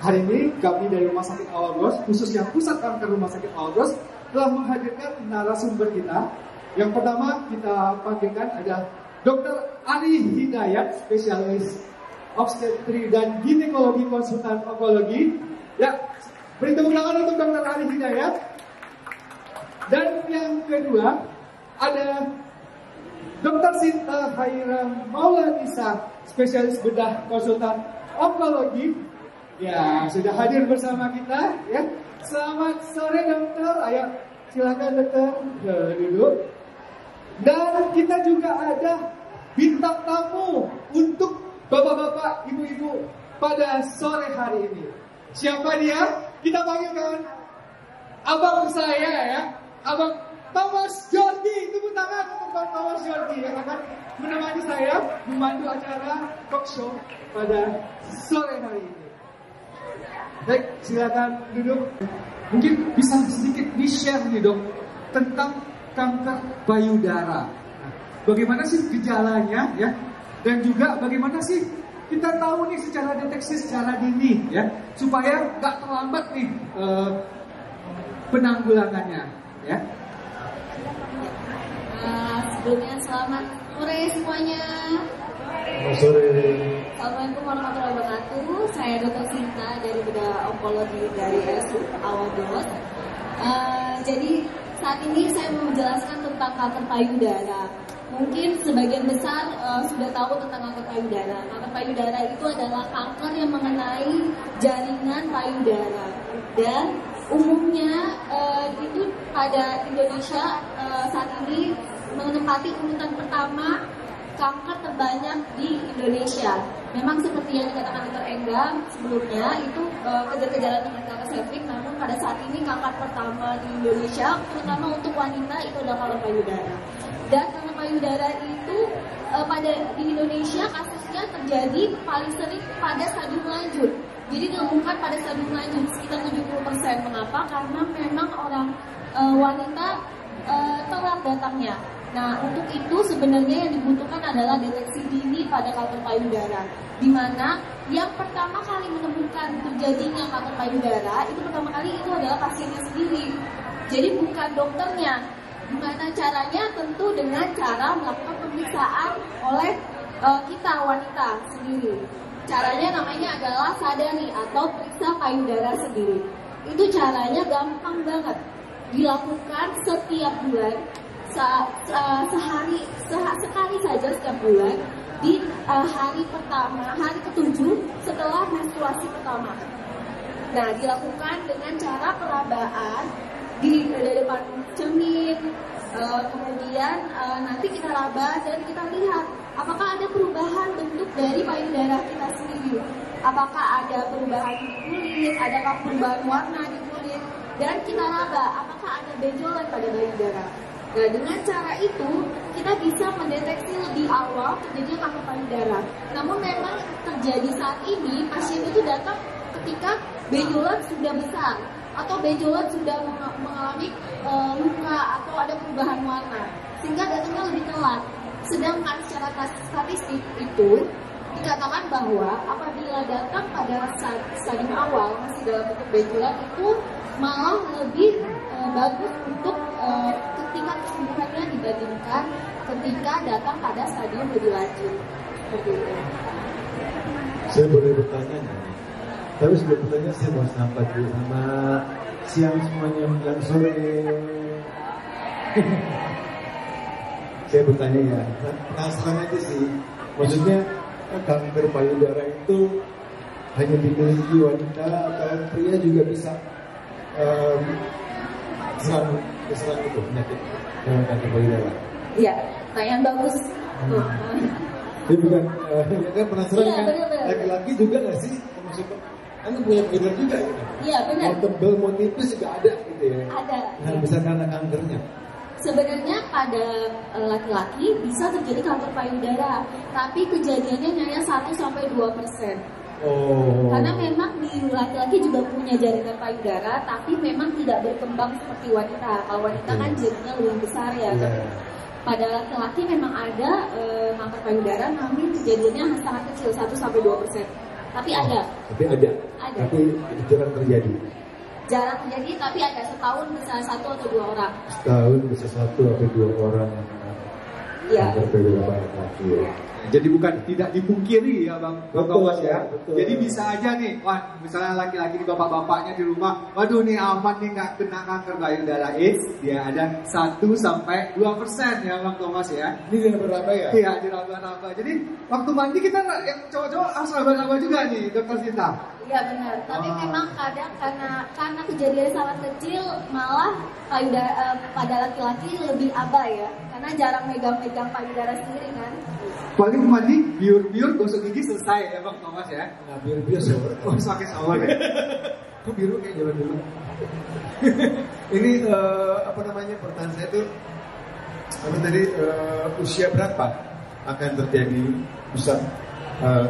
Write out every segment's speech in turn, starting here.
Hari ini kami dari Rumah Sakit Awal Bros, khususnya Pusat Kanker Rumah Sakit Awal Bros, telah menghadirkan narasumber kita. Yang pertama kita panggilkan ada Dr. Ari Hidayat, spesialis obstetri dan ginekologi konsultan onkologi. Ya, beri tepuk tangan untuk Dr. Ari Hidayat. Dan yang kedua ada Dr. Sinta Haira Maulanisa, spesialis bedah konsultan onkologi. Ya, sudah hadir bersama kita. Ya, selamat sore dokter. Ayo, silakan dokter duduk. Dan kita juga ada bintang tamu untuk bapak-bapak, ibu-ibu pada sore hari ini. Siapa dia? Kita panggilkan abang saya ya, abang Thomas Jordi. Tepuk tangan untuk Bang Thomas Jordi yang akan menemani saya membantu acara talk show pada sore hari ini. Baik, silakan duduk. Mungkin bisa sedikit di-share nih dok tentang kanker payudara. Bagaimana sih gejalanya ya? Dan juga bagaimana sih kita tahu nih secara deteksi secara dini ya, supaya nggak terlambat nih penanggulangannya ya. Sebelumnya selamat sore semuanya. Selamat sore. Assalamualaikum warahmatullahi wabarakatuh. Saya Dr. Sinta dari bedah onkologi dari RSUD Awal Bros. Jadi saat ini saya mau menjelaskan tentang kanker payudara. Mungkin sebagian besar sudah tahu tentang kanker payudara. Kanker payudara itu adalah kanker yang mengenai jaringan payudara. Dan umumnya itu pada Indonesia saat ini menempati urutan pertama kanker terbanyak di Indonesia. Memang seperti yang dikatakan Dr. Engga sebelumnya itu kejar-kejaran dengan kanker serviks, namun pada saat ini kanker pertama di Indonesia, terutama untuk wanita, itu adalah kanker payudara. Dan kanker payudara itu di Indonesia kasusnya terjadi paling sering pada stadium lanjut. Jadi ditemukan pada stadium lanjut sekitar 70%. Mengapa? Karena memang orang wanita telat datangnya. Nah, untuk itu sebenarnya yang dibutuhkan adalah deteksi dini pada kanker payudara, di mana yang pertama kali menemukan terjadinya kanker payudara itu pertama kali itu adalah pasiennya sendiri. Jadi bukan dokternya. Gimana caranya? Tentu dengan cara melakukan pemeriksaan oleh kita wanita sendiri. Caranya namanya adalah sadari atau periksa payudara sendiri. Itu caranya gampang banget, dilakukan setiap bulan. Sekali saja setiap bulan di hari pertama, hari ke-7 setelah menstruasi pertama. Nah, dilakukan dengan cara perabaan di depan cermin, kemudian nanti kita raba dan kita lihat apakah ada perubahan bentuk dari payudara kita sendiri. Apakah ada perubahan di kulit, adakah perubahan warna di kulit, dan kita raba apakah ada benjolan pada payudara. Nah, dengan cara itu kita bisa mendeteksi lebih awal terjadinya kanker payudara. Namun memang terjadi saat ini pasien itu datang ketika benjolan sudah besar atau benjolan sudah mengalami luka atau ada perubahan warna, sehingga datangnya lebih telat. Sedangkan secara statistik itu dikatakan bahwa apabila datang pada stadium awal masih dalam bentuk benjolan itu malah lebih bagus untuk tingkat kesembuhannya dibandingkan ketika datang pada stadium lebih lanjut. Seperti itu. Saya boleh bertanya nih. Tapi sebelum bertanya saya mau sapa dulu sama siang semuanya menjelang sore. Saya bertanya ya, penasaran aja sih. Maksudnya kanker payudara itu hanya dimiliki wanita atau pria juga bisa serang itu penyakit kanker payudara? Iya, pertanyaan bagus. Jadi bukan, kan penasaran Iya, kan, benar-benar. laki-laki juga nggak sih? Maksudnya, kan punya payudara juga gitu. Iya, benar. Mau tebel, mau tipis juga ada gitu ya. Ada. Nah, bisa karena kankernya. Sebenarnya pada laki-laki bisa terjadi kanker payudara, tapi kejadiannya hanya 1-2%. Oh. Karena memang di laki-laki juga punya jaringan payudara, tapi memang tidak berkembang seperti wanita. Kalau wanita kan jaringannya lebih besar ya. Yeah. Pada laki-laki memang ada kanker payudara, namun kejadiannya sangat kecil, 1-2%. Tapi ada. Tapi ada. Ada. Tapi jarang terjadi. Jarang terjadi, tapi ada setahun bisa 1 atau 2 orang. Setahun bisa 1 atau 2 orang Iya. kanker payudara pada laki. Jadi bukan tidak dipungkiri ya Bang Thomas ya. Betul. Jadi bisa aja nih, wah misalnya laki-laki di bapak-bapaknya di rumah, waduh nih aman nih nggak kena kanker payudara AIDS, dia ada 1-2% ya Bang Thomas ya. Ini dia berapa ya? Iya diraba-raba. Jadi waktu mandi kita yang cowok-cowok harus raba-raba juga nih Dokter Sinta. Iya benar. Tapi memang kadang karena kejadian sangat kecil malah payudara pada laki-laki lebih abai ya. Karena jarang megang-megang payudara sendiri kan. Paling mandi biur-biur gosok gigi selesai ya Bang Thomas ya. Nah, biar shower. Oh pakai shower ya. Kok biru kayak zaman dulu? Ini apa namanya, pertanyaan saya itu apa tadi, usia berapa akan terjadi bisa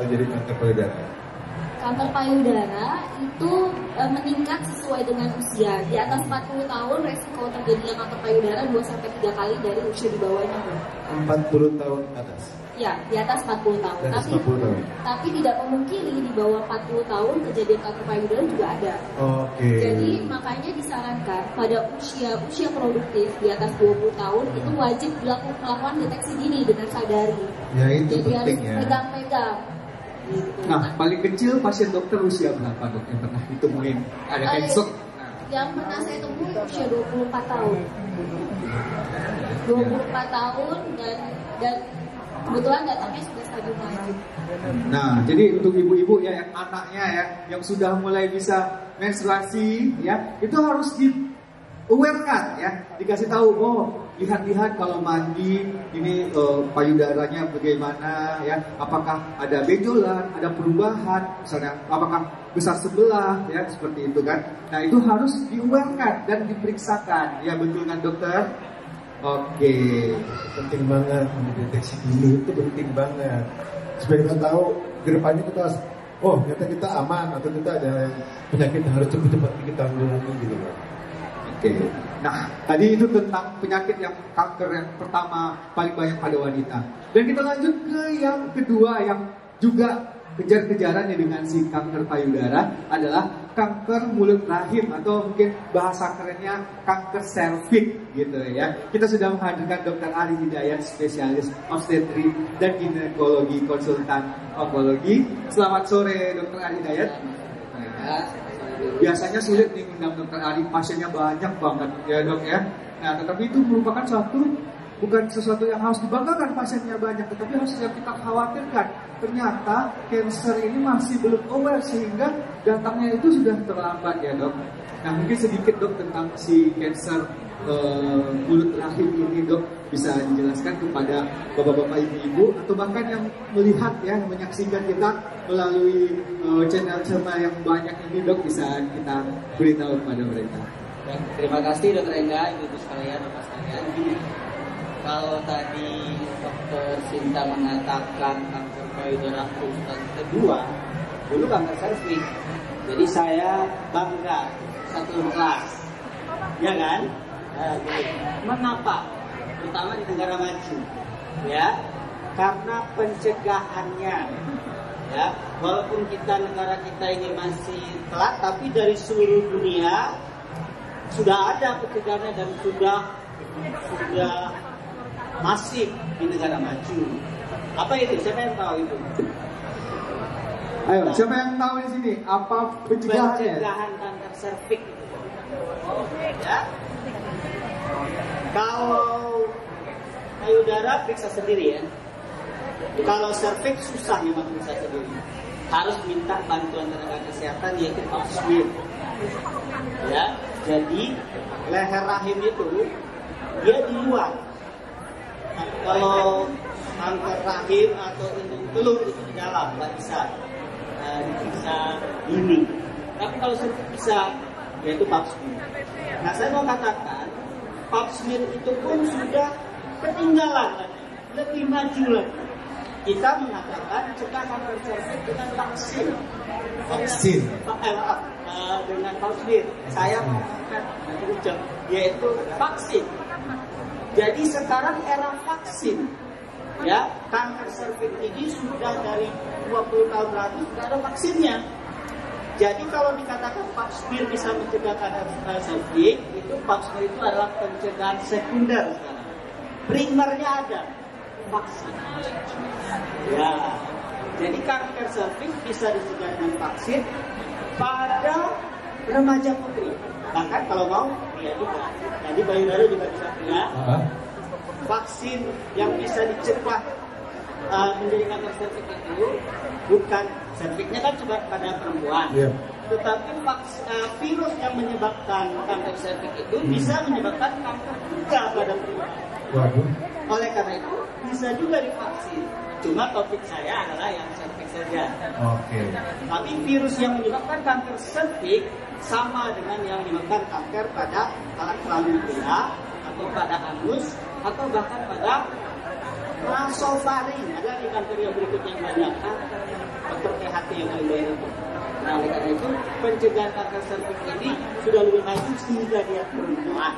terjadi kanker payudara? Kanker payudara itu meningkat sesuai dengan usia. Di atas 40 tahun resiko terjadinya kanker payudara 2-3 kali dari usia di bawahnya. 40 tahun ke atas. Ya, di atas 40 tahun. Di atas 40 tahun. Tapi tidak memungkiri di bawah 40 tahun kejadian kanker payudara juga ada. Oke. Jadi makanya disarankan pada usia produktif di atas 20 tahun itu wajib melakukan deteksi dini dengan sadari. Ya itu Jadi harus penting ya. pegang-pegang. Gitu. Nah paling kecil pasien dokter usia berapa dok yang pernah ditemuin ada cancer? Yang pernah saya temui usia 24 tahun. 24 tahun dan kebetulan datangnya sudah stadium lanjut. Nah, jadi untuk ibu-ibu ya yang anaknya ya yang sudah mulai bisa menstruasi ya, itu harus di-awarekan ya, dikasih tahu, oh lihat-lihat kalau mandi ini payudaranya bagaimana ya, apakah ada benjolan, ada perubahan, misalnya apakah besar sebelah ya, seperti itu kan. Nah, itu harus di-awarekan dan diperiksakan. Ya betul kan dokter? Oke. Penting banget mendeteksi dulu, itu penting banget. Supaya kita tahu ke depannya kita, oh ternyata kita aman atau kita ada penyakit yang harus cepat-cepat kita tanggulangi gitu kan. Oke. Nah, tadi itu tentang penyakit yang kanker yang pertama paling banyak pada wanita. Dan kita lanjut ke yang kedua yang juga kejar-kejarannya dengan si kanker payudara adalah kanker mulut rahim atau mungkin bahasa kerennya kanker serviks gitu ya. Kita sudah menghadirkan Dr. Ari Hidayat, spesialis obstetri dan ginekologi, konsultan onkologi. Selamat sore Dr. Ari Hidayat. Biasanya sulit nih undang Dr. Ari, pasiennya banyak banget ya dok ya. Nah, tetapi itu merupakan bukan sesuatu yang harus dibanggakan pasiennya banyak, tetapi harus yang kita khawatirkan. Ternyata cancer ini masih belum aware sehingga datangnya itu sudah terlambat ya dok. Nah mungkin sedikit dok tentang si cancer mulut rahim ini dok, bisa dijelaskan kepada bapak-bapak ibu-ibu atau bahkan yang melihat ya, menyaksikan kita melalui channel-channel yang banyak ini dok, bisa kita beritahu kepada mereka. Baik, terima kasih Dr. Engga, ibu-ibu sekalian, bapak sekalian. Kalau tadi Dr. Sinta mengatakan kanker payudara urutan kedua, dulu kanker serviks. Jadi saya bangga satu kelas, ya kan? Mengapa? Terutama di negara maju, ya, karena pencegahannya. Ya, walaupun negara kita ini masih telat, tapi dari seluruh dunia sudah ada pencegahannya dan sudah masif di negara maju. Apa itu? Siapa yang tahu itu? Ayo, siapa yang tahu di sini? Apa pencegahannya? Pencegahan kanker serviks. Ya. Kalau payudara periksa sendiri ya. Kalau serviks susah memang periksa sendiri. Harus minta bantuan tenaga kesehatan yaitu pap smear. Ya, jadi leher rahim itu dia di luar. Kalau kanker rahim atau indung telur itu di dalam, nggak bisa ini. Tapi kalau serviks bisa, yaitu pap smear. Nah, saya mau katakan pap smear itu pun sudah ketinggalan lagi, lebih maju lagi. Kita mengatakan cegah kanker serviks dengan vaksin. Dengan pap smear. Saya mengatakan yaitu vaksin. Jadi sekarang era vaksin. ya kanker serviks ini sudah dari 20 tahun lalu sudah ada vaksinnya. Jadi kalau dikatakan Pap smear bisa mencegah kanker serviks, itu Pap smear itu adalah pencegahan sekunder sekarang. Primernya ada vaksin. Ya, jadi kanker serviks bisa dicegah dengan vaksin pada remaja putri. Bahkan kalau mau, ya juga. Jadi payudara juga bisa punya vaksin yang bisa dicegah menjadi kanker serviks itu bukan serviksnya kan cuma pada perempuan, tetapi virus yang menyebabkan kanker serviks itu bisa menyebabkan kanker juga pada perempuan. Oleh karena itu bisa juga divaksin. Cuma topik saya adalah yang serviks saja. Tapi virus yang menyebabkan kanker serviks sama dengan yang menyebabkan kanker pada alat kelamin pria atau pada anus atau bahkan pada nasofaring. Ada di kanker yang berikutnya yang banyak faktor THT yang paling banyak. Nah, oleh karena itu pencegahan kanker serviks ini sudah lebih maju sehingga dia perempuan.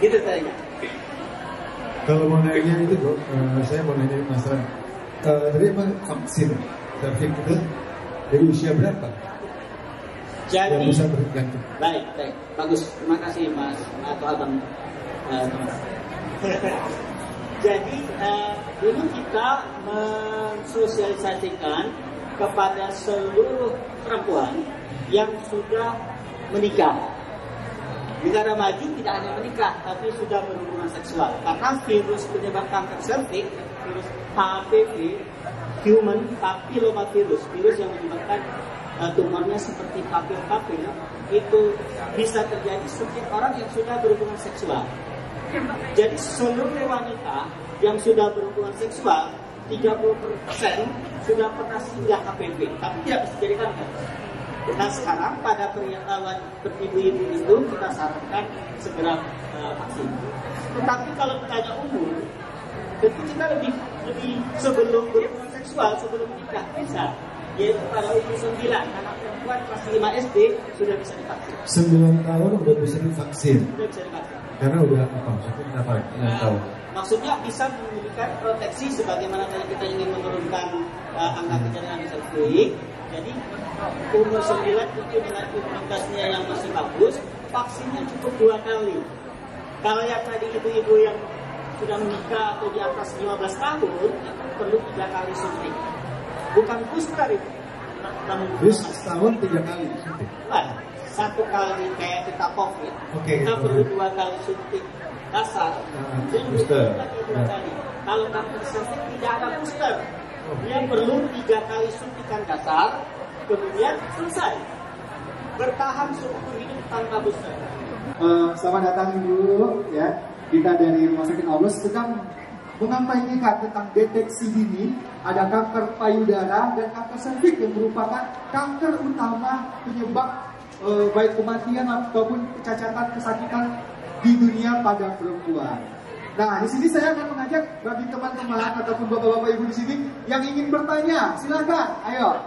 Gitu saja. Kalau mau nanya itu bro, saya mau nanya masalah tadi emang vaksin serviks itu dari usia berapa? Jadi, yang bisa bergantung. Baik, bagus. Terima kasih Mas atau Abang. Jadi dulu kita mensosialisasikan kepada seluruh perempuan yang sudah menikah. Negara maju tidak hanya menikah, tapi sudah berhubungan seksual. Karena virus penyebab kanker serviks, virus HPV, Human Papillomavirus, virus yang menyebabkan tumornya seperti papil-papil, itu bisa terjadi setiap orang yang sudah berhubungan seksual. Jadi seluruh wanita yang sudah berhubungan seksual 30% sudah pernah singgah HPV, tapi tidak bisa jadi kanker. Nah sekarang pada pernyataan ibu-ibu itu kita sarankan segera vaksin. Tetapi kalau ditanya umur, tentu kita lebih sebelum berhubungan seksual, sebelum menikah bisa. Yaitu pada umur 9, anak perempuan kelas 5 SD sudah bisa divaksin. 9 tahun udah bisa divaksin. Sudah bisa divaksin. Karena udah apa? Maksudnya kenapa? 6 tahun. Maksudnya bisa memberikan proteksi sebagaimana tadi kita ingin menurunkan angka kejadian serviks. Jadi umur 9 itu dengan imunitasnya yang masih bagus, vaksinnya cukup 2 kali. Kalau yang tadi ibu-ibu yang sudah menikah atau di atas 15 tahun itu perlu 3 kali suntik. Bukan booster itu. Terus setahun 3 kali suntik. Bukan. 1 kali kayak kita COVID. Kita perlu 2 kali suntik dasar. Jadi booster. 2 kali. Kalau kanker serviks tidak ada booster. Dia perlu 3 kali suntikan dasar, kemudian selesai. Bertahan seumur hidup tanpa booster. Selamat datang dulu ya. Kita dari Rumah Sakit Awalgos sedang mengampaikan tentang deteksi dini ada kanker payudara dan kanker serviks yang merupakan kanker utama penyebab baik kematian ataupun kecacatan kesakitan di dunia pada perempuan. Nah, di sini saya akan mengajak bagi teman-teman ataupun bapak-bapak ibu di sini yang ingin bertanya, silakan, ayo.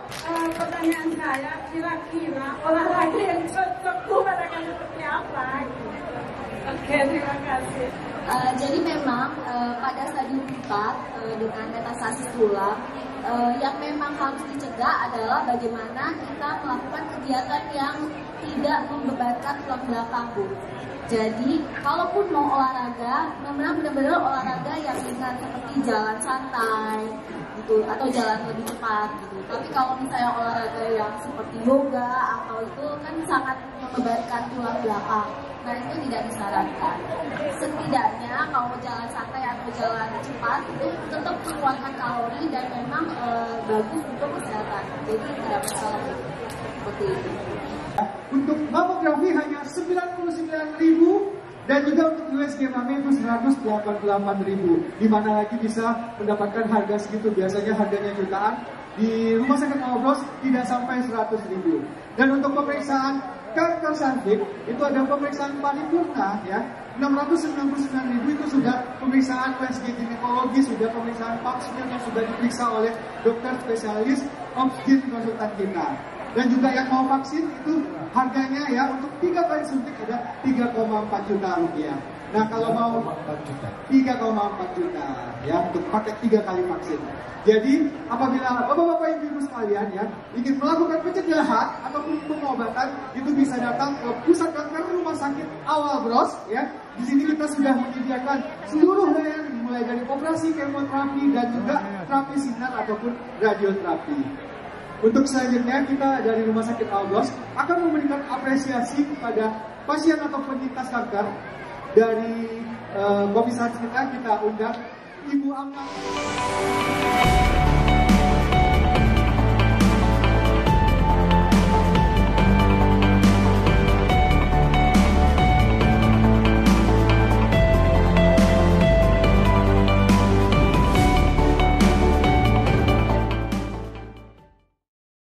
Pertanyaan saya, kira-kira olahraga yang cocok pada seperti apa? Oke, terima kasih. Jadi memang pada stadium 4 dengan metastasis tulang yang memang harus dicegah adalah bagaimana kita melakukan kegiatan yang tidak membebankan tulang belakang, Bu. Jadi, kalaupun mau olahraga, memang benar-benar olahraga yang ringan seperti jalan santai, gitu, atau jalan lebih cepat, gitu. Tapi kalau misalnya olahraga yang seperti yoga atau itu kan sangat membebankan tulang belakang. Nah itu tidak disarankan. Setidaknya kalau jalan santai atau jalan cepat itu tetap mengeluarkan kalori dan memang bagus untuk kesehatan. Jadi tidak masalah seperti itu. Untuk mamografi hanya 99.000 dan juga untuk USG mami itu 188.000. Di mana lagi bisa mendapatkan harga segitu? Biasanya harganya jutaan. Di Rumah Sakit Awalgos tidak sampai 100.000. Dan untuk pemeriksaan kanker serviks itu ada pemeriksaan paripurna ya, 699.000 itu sudah pemeriksaan USG ginekologi, sudah pemeriksaan Pap smear yang sudah diperiksa oleh dokter spesialis obsgin konsultan kita. Dan juga yang mau vaksin itu harganya ya untuk 3 kali suntik ada 3,4 juta rupiah. Nah kalau mau 4 juta. 3,4 juta ya untuk paket 3 kali vaksin. Jadi apabila bapak-bapak ibu-ibu sekalian ya ingin melakukan pencegahan ataupun pengobatan, itu bisa datang ke pusat kanker rumah sakit Awal Bros ya. Di sini kita sudah menyediakan seluruh layanan mulai dari operasi kemoterapi dan juga terapi sinar ataupun radioterapi. Untuk selanjutnya kita dari Rumah Sakit Awal Bros akan memberikan apresiasi kepada pasien atau penyintas kanker. Dari komisaris kita undang Ibu Amna.